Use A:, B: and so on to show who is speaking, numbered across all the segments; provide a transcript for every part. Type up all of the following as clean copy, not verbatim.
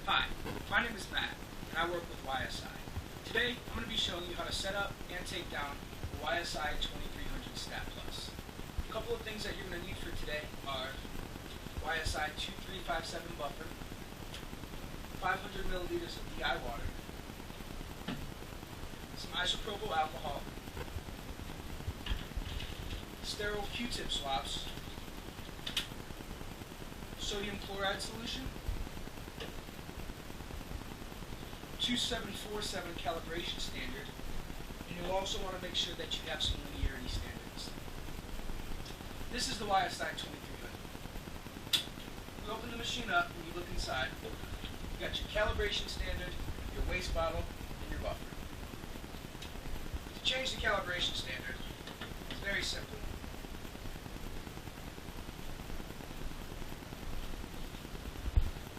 A: Hi, my name is Matt, and I work with YSI. Today, I'm going to be showing you how to set up and take down the YSI 2300 Stat Plus. A couple of things that you're going to need for today are YSI 2357 buffer, 500 milliliters of DI water, some isopropyl alcohol, sterile Q-tip swabs, sodium chloride solution, 2747 calibration standard, and you'll also want to make sure that you have some linearity standards. This is the YSI 2300. You open the machine up and you look inside. You got your calibration standard, your waste bottle, and your buffer. To change the calibration standard, it's very simple.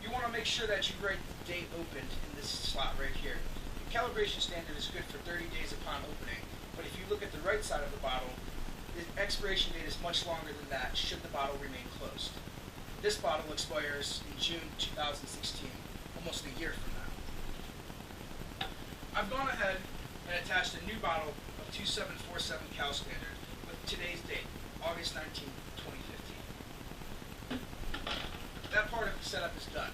A: You want to make sure that you write the date opened in this slot right here. The calibration standard is good for 30 days upon opening, but if you look at the right side of the bottle, the expiration date is much longer than that should the bottle remain closed. This bottle expires in June 2016, almost a year from now. I've gone ahead and attached a new bottle of 2747 Cal Standard with today's date, August 19, 2015. That part of the setup is done.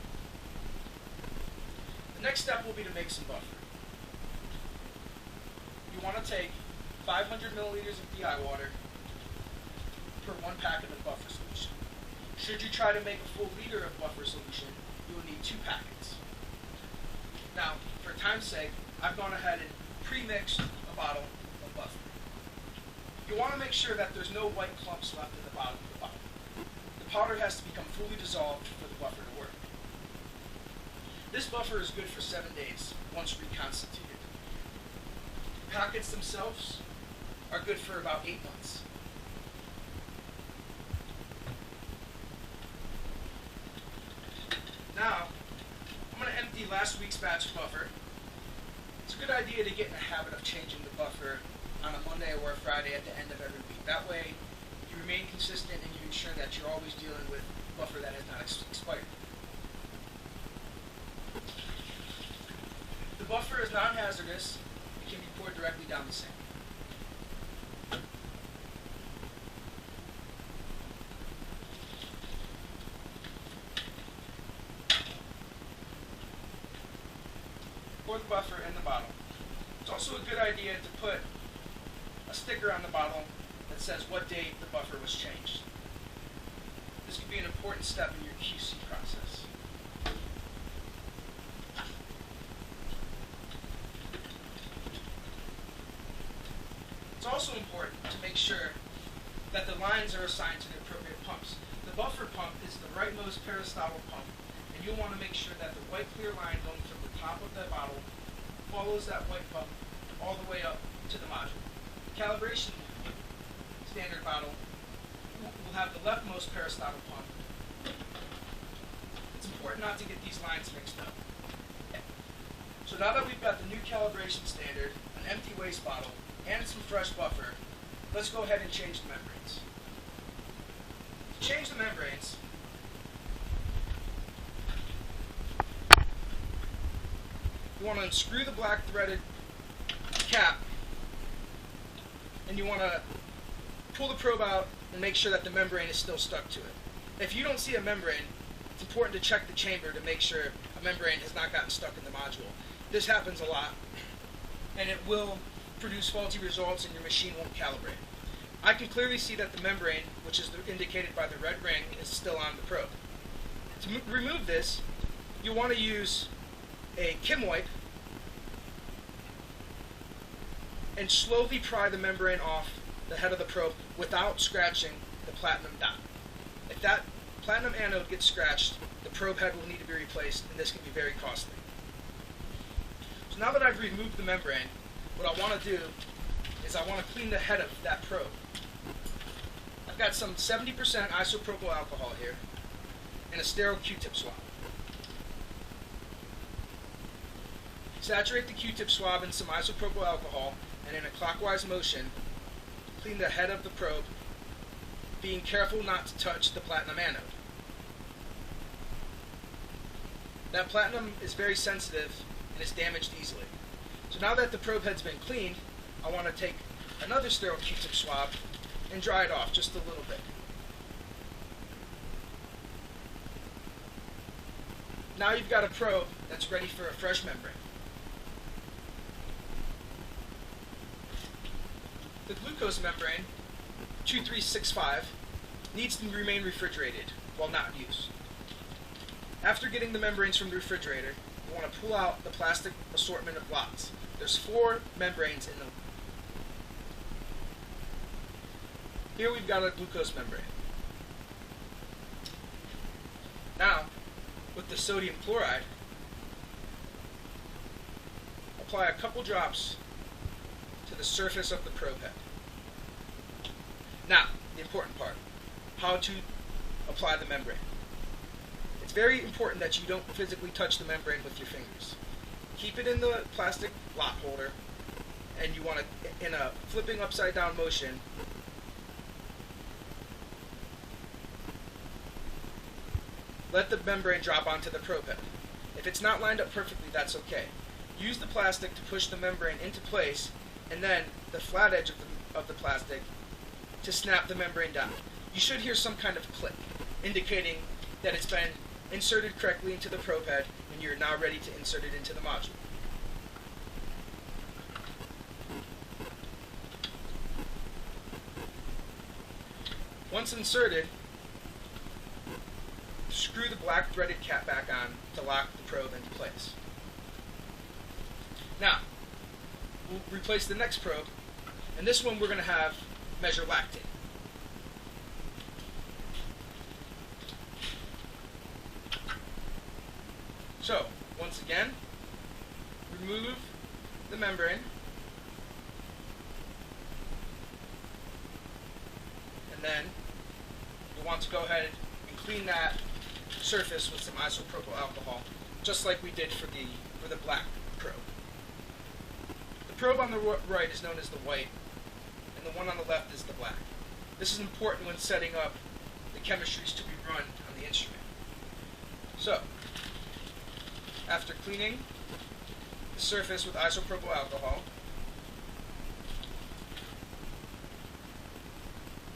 A: The next step will be to make some buffer. You want to take 500 milliliters of DI water per 1 packet of buffer solution. Should you try to make a full liter of buffer solution, you will need 2 packets. Now, for time's sake, I've gone ahead and pre-mixed a bottle of buffer. You want to make sure that there's no white clumps left at the bottom of the bottle. The powder has to become fully dissolved for the buffer to work. This buffer is good for 7 days once reconstituted. The packets themselves are good for about 8 months. Now, I'm going to empty last week's batch of buffer. It's a good idea to get in the habit of changing the buffer on a Monday or a Friday at the end of every week. That way, you remain consistent and you ensure that you're always dealing with buffer that has not expired. The buffer is non-hazardous. It can be poured directly down the sink. Pour the buffer in the bottle. It's also a good idea to put a sticker on the bottle that says what date the buffer was changed. This could be an important step in your QC process. It's also important to make sure that the lines are assigned to the appropriate pumps. The buffer pump is the rightmost peristyle pump, and you'll want to make sure that the white clear line going from the top of the bottle follows that white pump all the way up to the module. The calibration standard bottle will have the leftmost peristyle pump. It's important not to get these lines mixed up. So now that we've got the new calibration standard, an empty waste bottle, and some fresh buffer, let's go ahead and change the membranes. To change the membranes, you want to unscrew the black threaded cap, and you want to pull the probe out and make sure that the membrane is still stuck to it. If you don't see a membrane, it's important to check the chamber to make sure a membrane has not gotten stuck in the module. This happens a lot, and it will produce faulty results and your machine won't calibrate. I can clearly see that the membrane, which is indicated by the red ring, is still on the probe. To remove this, you want to use a Kim wipe and slowly pry the membrane off the head of the probe without scratching the platinum dot. If that platinum anode gets scratched, the probe head will need to be replaced, and this can be very costly. So now that I've removed the membrane, what I want to do is I want to clean the head of that probe. I've got some 70% isopropyl alcohol here and a sterile Q-tip swab. Saturate the Q-tip swab in some isopropyl alcohol and in a clockwise motion, clean the head of the probe, being careful not to touch the platinum anode. that platinum is very sensitive and is damaged easily. So now that the probe head's been cleaned, I want to take another sterile Q-tip swab and dry it off just a little bit. Now you've got a probe that's ready for a fresh membrane. The glucose membrane, 2365, needs to remain refrigerated while not in use. After getting the membranes from the refrigerator, you want to pull out the plastic assortment of lots. There's 4 membranes in the. Here we've got a glucose membrane. Now, with the sodium chloride, apply a couple drops to the surface of the probe head. Now, the important part, how to apply the membrane. It's very important that you don't physically touch the membrane with your fingers. Keep it in the plastic lot holder, and you want to, in a flipping upside down motion, let the membrane drop onto the probe head. If it's not lined up perfectly, that's okay. Use the plastic to push the membrane into place, and then the flat edge of the plastic to snap the membrane down. You should hear some kind of click, indicating that it's been inserted correctly into the probe head, and you're now ready to insert it into the module. Once inserted, screw the black threaded cap back on to lock the probe into place. Now, we'll replace the next probe, and this one we're going to have measure lactate. So, once again, remove the membrane, and then you'll want to go ahead and clean that surface with some isopropyl alcohol, just like we did for the black probe. The probe on the right is known as the white, and the one on the left is the black. This is important when setting up the chemistries to be run on the instrument. So, after cleaning the surface with isopropyl alcohol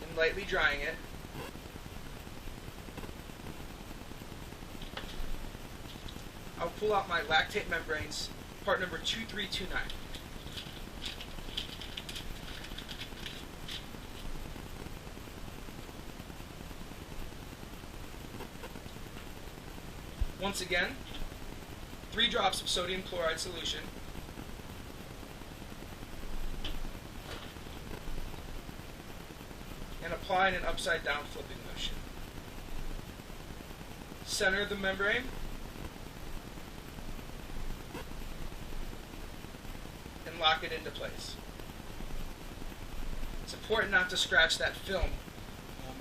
A: and lightly drying it, I'll pull out my lactate membranes, part number 2329. Once again, 3 drops of sodium chloride solution, and apply in an upside down flipping motion. Center the membrane, and lock it into place. It's important not to scratch that film.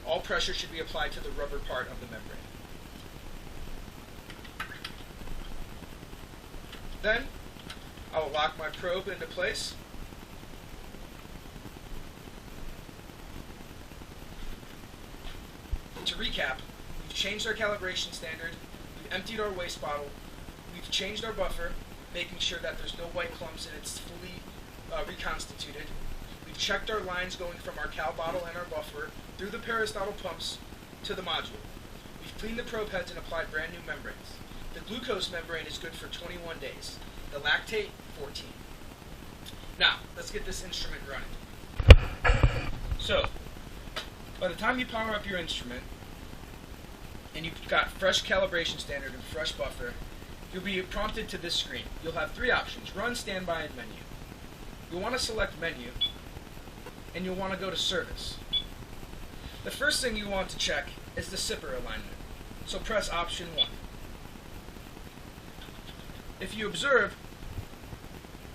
A: All pressure should be applied to the rubber part of the membrane. Then, I will lock my probe into place. And to recap, we've changed our calibration standard, we've emptied our waste bottle, we've changed our buffer, making sure that there's no white clumps and it's fully reconstituted. We've checked our lines going from our cal bottle and our buffer through the Aristotle pumps to the module. We've cleaned the probe heads and applied brand new membranes. The glucose membrane is good for 21 days. The lactate, 14. Now, let's get this instrument running. So, by the time you power up your instrument, and you've got fresh calibration standard and fresh buffer, you'll be prompted to this screen. You'll have 3 options: run, standby, and menu. You'll want to select menu, and you'll want to go to service. The first thing you want to check is the sipper alignment. So press option 1. If you observe,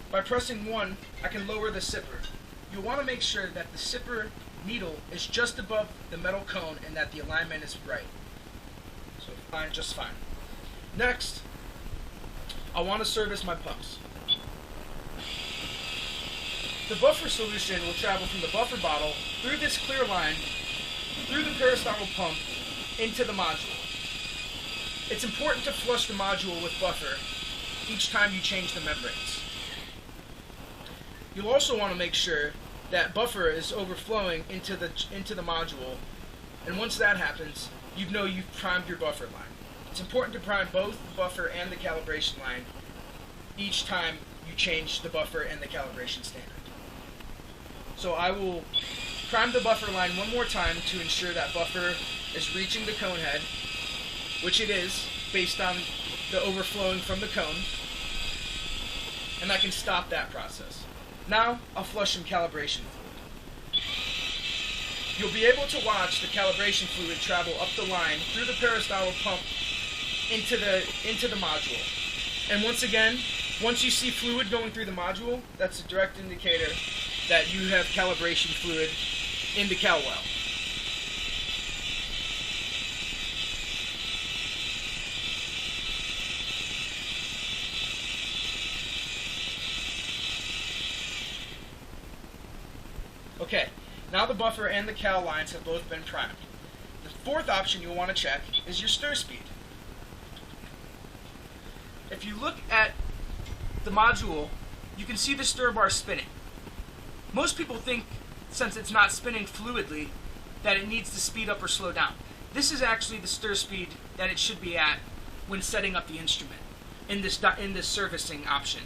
A: by pressing 1, I can lower the sipper. You'll want to make sure that the sipper needle is just above the metal cone and that the alignment is right. So fine, just fine. Next, I want to service my pumps. The buffer solution will travel from the buffer bottle through this clear line, through the Aristotle pump, into the module. It's important to flush the module with buffer each time you change the membranes. You'll also want to make sure that buffer is overflowing into the module, and once that happens, you know you've primed your buffer line. It's important to prime both the buffer and the calibration line each time you change the buffer and the calibration standard. So I will prime the buffer line one more time to ensure that buffer is reaching the cone head, which it is based on the overflowing from the cone, and I can stop that process. Now I'll flush some calibration fluid. You'll be able to watch the calibration fluid travel up the line through the peristyle pump into the module. And once again, once you see fluid going through the module, that's a direct indicator that you have calibration fluid in the cal well. Okay, now the buffer and the cal lines have both been primed. The fourth option you'll want to check is your stir speed. If you look at the module, you can see the stir bar spinning. Most people think, since it's not spinning fluidly, that it needs to speed up or slow down. This is actually the stir speed that it should be at when setting up the instrument in this servicing option.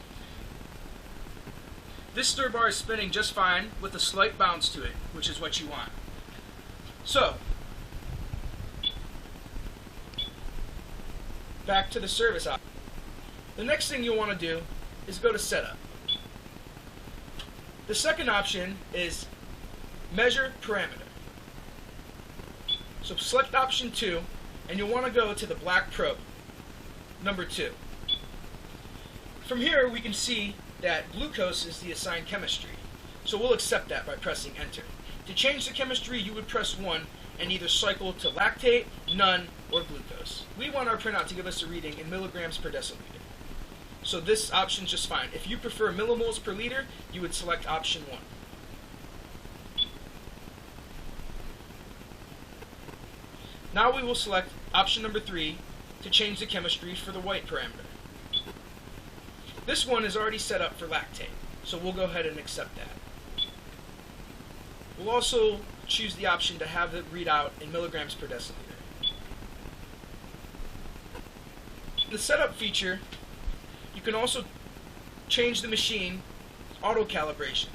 A: This stir bar is spinning just fine with a slight bounce to it, which is what you want. So, back to the service option. The next thing you'll want to do is go to Setup. The second option is Measure Parameter. So select option 2, and you'll want to go to the black probe, number 2. From here we can see that glucose is the assigned chemistry, so we'll accept that by pressing enter. To change the chemistry, you would press 1 and either cycle to lactate, none, or glucose. We want our printout to give us a reading in milligrams per deciliter, so this option's just fine. If you prefer millimoles per liter, you would select option 1. Now we will select option number 3 to change the chemistry for the white parameter. This one is already set up for lactate, so we'll go ahead and accept that. We'll also choose the option to have it read out in milligrams per deciliter. The setup feature, you can also change the machine auto calibration.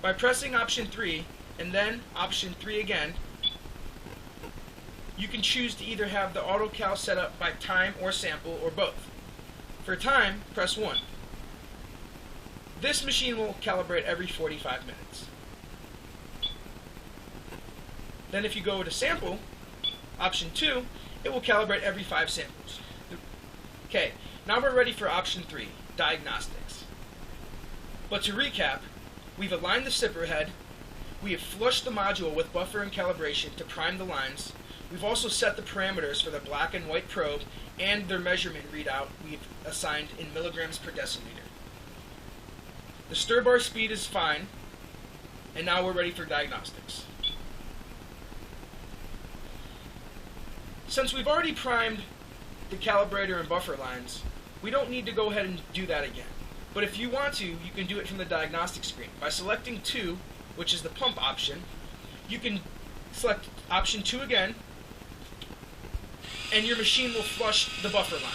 A: By pressing option 3 and then option 3 again, you can choose to either have the auto cal set up by time or sample or both. For time, press 1. This machine will calibrate every 45 minutes. Then if you go to sample, option 2, it will calibrate every 5 samples. Okay, now we're ready for option 3, diagnostics. But to recap, we've aligned the sipper head, we have flushed the module with buffer and calibration to prime the lines, we've also set the parameters for the black and white probe and their measurement readout we've assigned in milligrams per deciliter. The stir bar speed is fine, and now we're ready for diagnostics. Since we've already primed the calibrator and buffer lines, we don't need to go ahead and do that again. But if you want to, you can do it from the diagnostic screen. By selecting 2, which is the pump option, you can select option 2 again, and your machine will flush the buffer line.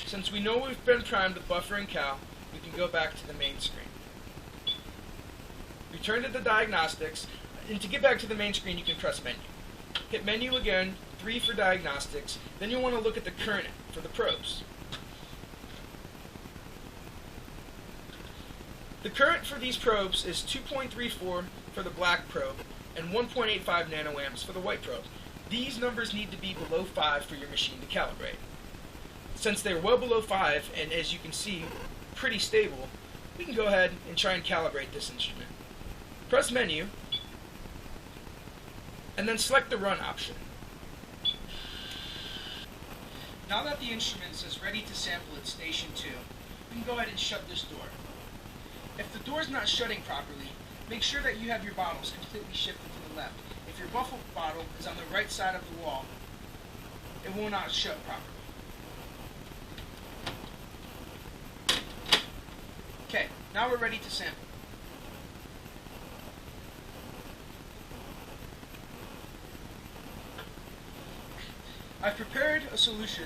A: Since we know we've been primed with buffer and cal, we can go back to the main screen. Return to the diagnostics, and to get back to the main screen, you can press menu. Hit menu again, 3 for diagnostics, then you'll want to look at the current for the probes. The current for these probes is 2.34 for the black probe and 1.85 nanoamps for the white probe. These numbers need to be below 5 for your machine to calibrate. Since they're well below 5, and as you can see, pretty stable, we can go ahead and try and calibrate this instrument. Press menu, and then select the run option. Now that the instrument says ready to sample at station 2, we can go ahead and shut this door. If the door is not shutting properly, make sure that you have your bottles completely shifted to the left. If your buffer bottle is on the right side of the wall, it will not shut properly. Okay, now we're ready to sample. I've prepared a solution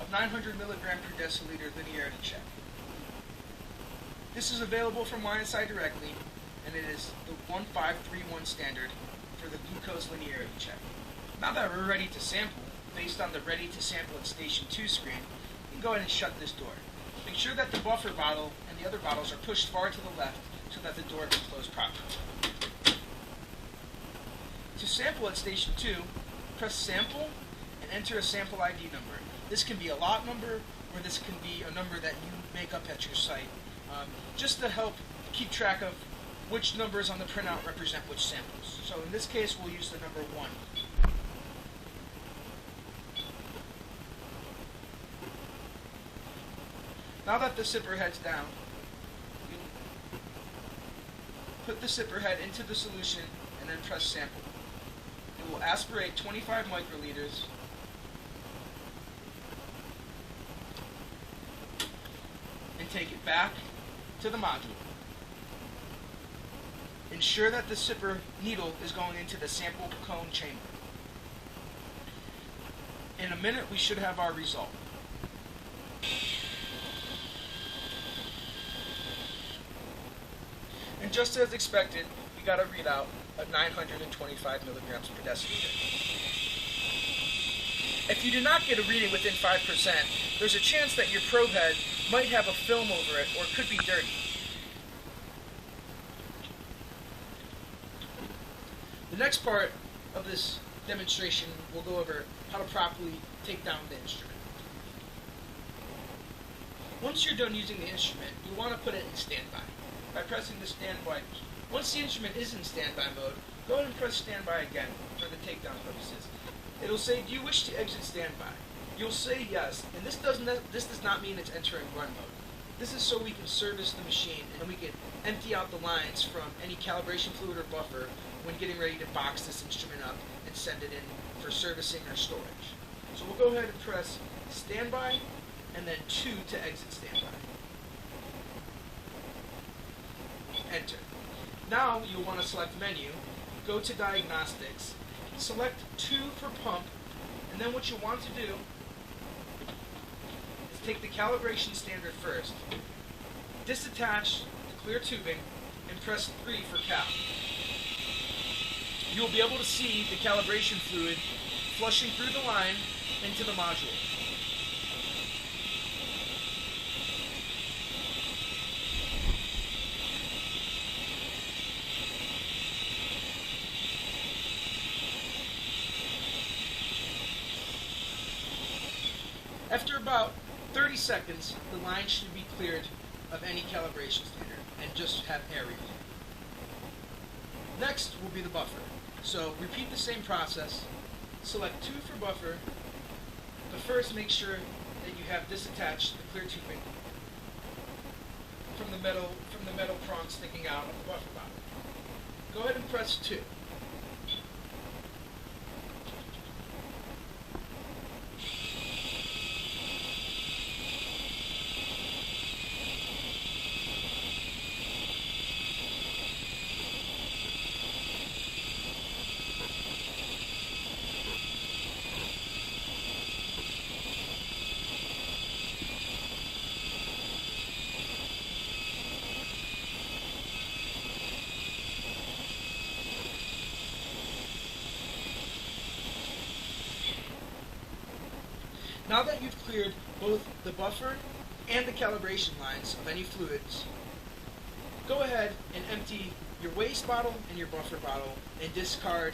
A: of 900 milligram per deciliter linearity check. This is available from YSI directly, and it is the 1531 standard for the glucose linearity check. Now that we're ready to sample, based on the Ready to Sample at Station 2 screen, you can go ahead and shut this door. Make sure that the buffer bottle and the other bottles are pushed far to the left so that the door can close properly. To sample at Station 2, press Sample and enter a sample ID number. This can be a lot number, or this can be a number that you make up at your site, just to help keep track of which numbers on the printout represent which samples. So in this case, we'll use the number 1. Now that the sipper head's down, you put the sipper head into the solution and then press Sample. It will aspirate 25 microliters and take it back to the module. Ensure that the sipper needle is going into the sample cone chamber. In a minute, we should have our result. And just as expected, we got a readout of 925 milligrams per deciliter. If you do not get a reading within 5%, there's a chance that your probe head might have a film over it or could be dirty. The next part of this demonstration will go over how to properly take down the instrument. Once you're done using the instrument, you want to put it in standby by pressing the standby key. Once the instrument is in standby mode, go ahead and press standby again for the takedown purposes. It'll say, do you wish to exit standby? You'll say yes, and this does not mean it's entering run mode. This is so we can service the machine and we can empty out the lines from any calibration fluid or buffer when getting ready to box this instrument up and send it in for servicing or storage. So we'll go ahead and press standby and then 2 to exit standby. Enter. Now you'll want to select menu, go to diagnostics, select 2 for pump, and then what you want to do is take the calibration standard first, disattach the clear tubing, and press 3 for cal. You'll be able to see the calibration fluid flushing through the line into the module. After about 30 seconds, the line should be cleared of any calibration standard and just have air refill. Next will be the buffer. So repeat the same process. Select 2 for buffer, but first make sure that you have disattached the clear tubing from the metal prong sticking out of the buffer bottle. Go ahead and press 2. Now that you've cleared both the buffer and the calibration lines of any fluids, go ahead and empty your waste bottle and your buffer bottle and discard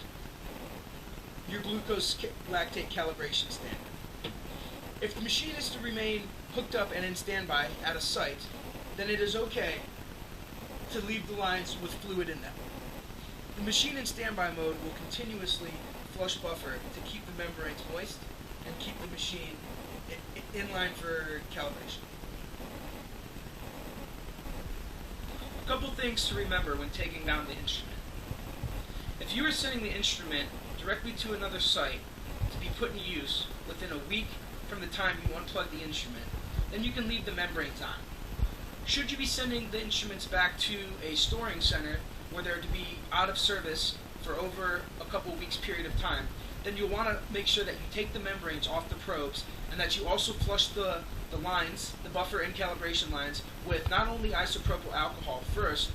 A: your glucose lactate calibration standard. If the machine is to remain hooked up and in standby at a site, then it is okay to leave the lines with fluid in them. The machine in standby mode will continuously flush buffer to keep the membranes moist and keep the machine in line for calibration. A couple things to remember when taking down the instrument. If you are sending the instrument directly to another site to be put in use within a week from the time you unplug the instrument, then you can leave the membranes on. Should you be sending the instruments back to a storing center where they're to be out of service for over a couple weeks period of time, then you'll want to make sure that you take the membranes off the probes and that you also flush the lines, the buffer and calibration lines, with not only isopropyl alcohol first,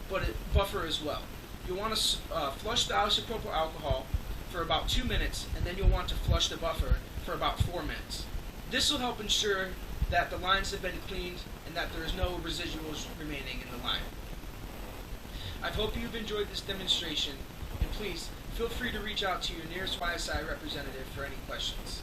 A: but buffer as well. You'll want to flush the isopropyl alcohol for about 2 minutes, and then you'll want to flush the buffer for about 4 minutes. This will help ensure that the lines have been cleaned and that there is no residuals remaining in the line. I hope you've enjoyed this demonstration, and please feel free to reach out to your nearest YSI representative for any questions.